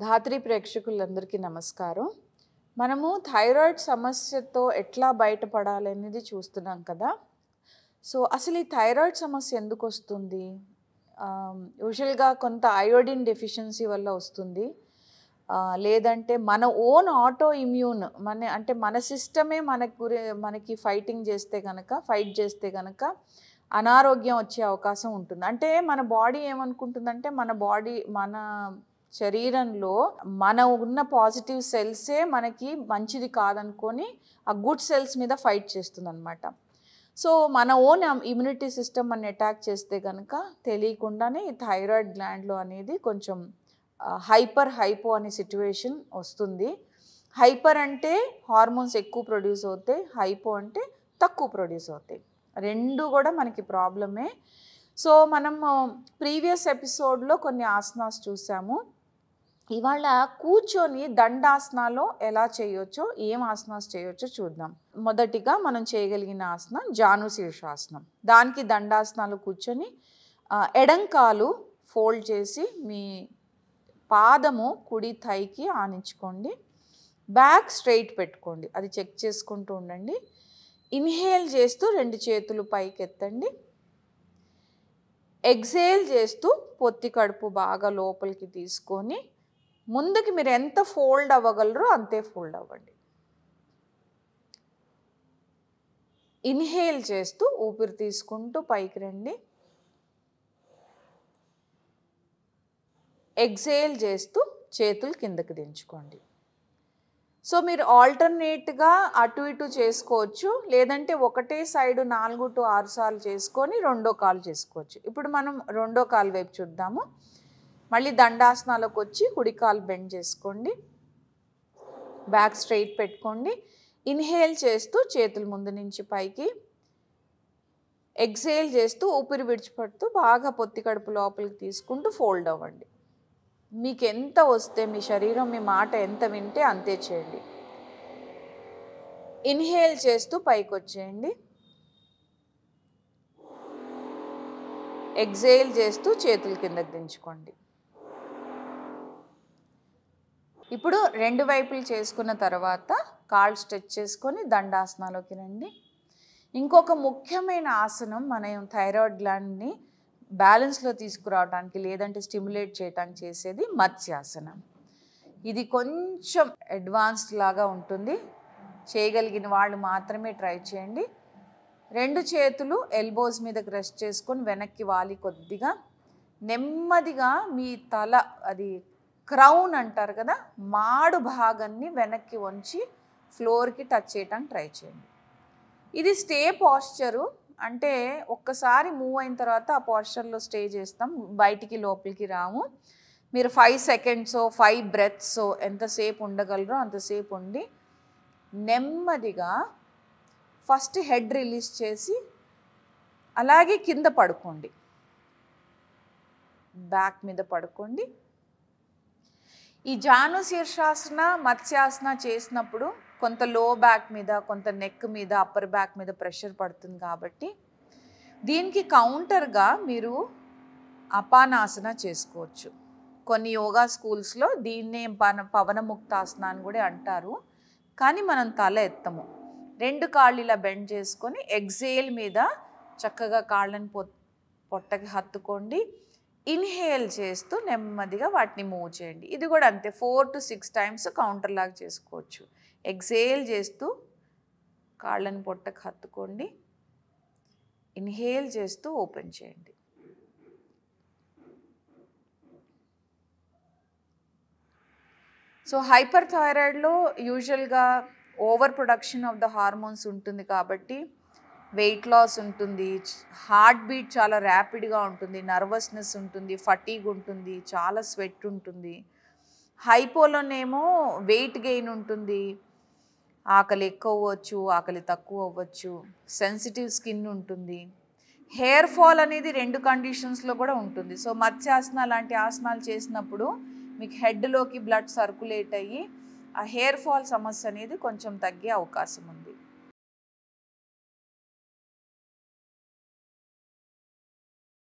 ధాత్రి ప్రేక్షకులందరికీ నమస్కారం. మనము థైరాయిడ్ సమస్యతో ఎట్లా బయటపడాలనేది చూస్తున్నాం కదా. సో అసలు ఈ థైరాయిడ్ సమస్య ఎందుకు వస్తుంది? యూజువల్గా కొంత అయోడిన్ డెఫిషియన్సీ వల్ల వస్తుంది. లేదంటే మన ఓన్ ఆటో ఇమ్యూన్ మన సిస్టమే మనకి ఫైట్ చేస్తే కనుక అనారోగ్యం వచ్చే అవకాశం ఉంటుంది. అంటే మన బాడీ ఏమనుకుంటుందంటే మన శరీరంలో ఉన్న పాజిటివ్ సెల్సే మనకి మంచిది కాదనుకొని ఆ గుడ్ సెల్స్ మీద ఫైట్ చేస్తుంది అనమాట. సో మన ఓన్ ఇమ్యూనిటీ సిస్టమ్ మన అటాక్ చేస్తే కనుక తెలియకుండానే ఈ థైరాయిడ్ గ్లాండ్లో అనేది కొంచెం హైపో అనే సిచ్యువేషన్ వస్తుంది. హైపర్ అంటే హార్మోన్స్ ఎక్కువ ప్రొడ్యూస్ అవుతాయి, హైపో అంటే తక్కువ ప్రొడ్యూస్ అవుతాయి. రెండు కూడా మనకి ప్రాబ్లమే. సో మనం ప్రీవియస్ ఎపిసోడ్లో కొన్ని ఆసనాస్ చూసాము. ఇవాళ కూర్చొని దండాసనాలో ఎలా చేయొచ్చో, ఏం ఆసనాస్ చేయొచ్చో చూద్దాం. మొదటిగా మనం చేయగలిగిన ఆసనం జాను శీర్షాసనం. దానికి దండాసనాలు కూర్చొని ఎడంకాలు ఫోల్డ్ చేసి మీ పాదము కుడి థైకి ఆనించుకోండి. బ్యాక్ స్ట్రైట్ పెట్టుకోండి, అది చెక్ చేసుకుంటూ ఉండండి. ఇన్హేల్ చేస్తూ రెండు చేతులు పైకి ఎత్తండి. ఎక్సేల్ చేస్తూ పొత్తి కడుపు బాగా లోపలికి తీసుకొని ముందుకి మీరు ఎంత ఫోల్డ్ అవ్వగలరో అంతే ఫోల్డ్ అవ్వండి. ఇన్హేల్ చేస్తూ ఊపిరి తీసుకుంటూ పైకి రండి. ఎక్సేల్ చేస్తూ చేతులు కిందకి దించుకోండి. సో మీరు ఆల్టర్నేట్గా అటు ఇటు చేసుకోవచ్చు, లేదంటే ఒకటే సైడు 4 to 6 సార్లు చేసుకొని రెండో కాలు చేసుకోవచ్చు. ఇప్పుడు మనం రెండో కాలు వైపు చూద్దాము. మళ్ళీ దండాసనాలకు వచ్చి కుడి కాలు బెండ్ చేసుకోండి, బ్యాక్ స్ట్రైట్ పెట్టుకోండి. ఇన్హేల్ చేస్తూ చేతులు ముందు నుంచి పైకి, ఎక్సేల్ చేస్తూ ఊపిరి విడిచిపెడుతూ బాగా పొత్తి కడుపు లోపలికి తీసుకుంటూ ఫోల్డ్ అవ్వండి. మీకు ఎంత వస్తే, మీ శరీరం మీ మాట ఎంత వింటే అంతే చేయండి. ఇన్హేల్ చేస్తూ పైకి వచ్చేయండి. ఎక్సేల్ చేస్తూ చేతులు కిందకి దించుకోండి. ఇప్పుడు రెండు వైపులు చేసుకున్న తర్వాత కాళ్ళు స్ట్రెచ్ చేసుకొని దండాసనాలోకి రండి. ఇంకొక ముఖ్యమైన ఆసనం మన థైరాయిడ్ గ్లాండ్ని బ్యాలెన్స్లో తీసుకురావడానికి, లేదంటే స్టిమ్యులేట్ చేయడానికి చేసేది మత్స్యాసనం. ఇది కొంచెం అడ్వాన్స్డ్ లాగా ఉంటుంది, చేయగలిగిన వాళ్ళు మాత్రమే ట్రై చేయండి. రెండు చేతులు ఎల్బోస్ మీదకి రెస్ట్ చేసుకొని వెనక్కి వాలి కొద్దిగా నెమ్మదిగా మీ తల, అది క్రౌన్ అంటారు కదా, మాడు భాగాన్ని వెనక్కి వంచి ఫ్లోర్కి టచ్ చేయడానికి ట్రై చేయండి. ఇది స్టే పాస్చరు, అంటే ఒక్కసారి మూవ్ అయిన తర్వాత ఆ పాస్చర్లో స్టే చేస్తాం, బయటికి లోపలికి రాము. మీరు 5 seconds 5 breaths ఎంతసేపు ఉండగలరో అంతసేపు ఉండి నెమ్మదిగా ఫస్ట్ హెడ్ రిలీజ్ చేసి అలాగే కింద పడుకోండి, బ్యాక్ మీద పడుకోండి. ఈ జాను శీర్షాసన, మత్స్యాసన చేసినప్పుడు కొంత లో బ్యాక్ మీద, కొంత నెక్ మీద, అప్పర్ బ్యాక్ మీద ప్రెషర్ పడుతుంది. కాబట్టి దీనికి కౌంటర్గా మీరు అపానాసన చేసుకోవచ్చు. కొన్ని యోగా స్కూల్స్లో దీన్నే పవనముక్తాసన అని కూడా అంటారు. కానీ మనం తల ఎత్తము, రెండు కాళ్ళు ఇలా బెండ్ చేసుకొని ఎక్సేల్ మీద చక్కగా కాళ్ళని పొట్టకి హత్తుకోండి. ఇన్హేల్ చేస్తూ నెమ్మదిగా వాటిని మూవ్ చేయండి. ఇది కూడా అంతే, 4 to 6 times కౌంటర్ లాగా చేసుకోవచ్చు. ఎక్సేల్ చేస్తూ కాళ్ళని పొట్టకి హత్తుకోండి, ఇన్హేల్ చేస్తూ ఓపెన్ చేయండి. సో హైపర్ థైరాయిడ్లో యూజువల్గా over production of the hormones ఉంటుంది కాబట్టి వెయిట్ లాస్ ఉంటుంది, హార్ట్ బీట్ చాలా ర్యాపిడ్గా ఉంటుంది, నర్వస్నెస్ ఉంటుంది, ఫటీగ్ ఉంటుంది, చాలా స్వెట్ ఉంటుంది. హైపోలోనేమో వెయిట్ గెయిన్ ఉంటుంది, ఆకలి ఎక్కువ అవ్వచ్చు, ఆకలి తక్కువ అవ్వచ్చు, సెన్సిటివ్ స్కిన్ ఉంటుంది, హెయిర్ ఫాల్ అనేది రెండు కండిషన్స్లో కూడా ఉంటుంది. సో మత్స్యాసన లాంటి ఆసనాలు చేసినప్పుడు మీకు హెడ్లోకి బ్లడ్ సర్క్యులేట్ అయ్యి ఆ హెయిర్ ఫాల్ సమస్య అనేది కొంచెం తగ్గే అవకాశం ఉంది.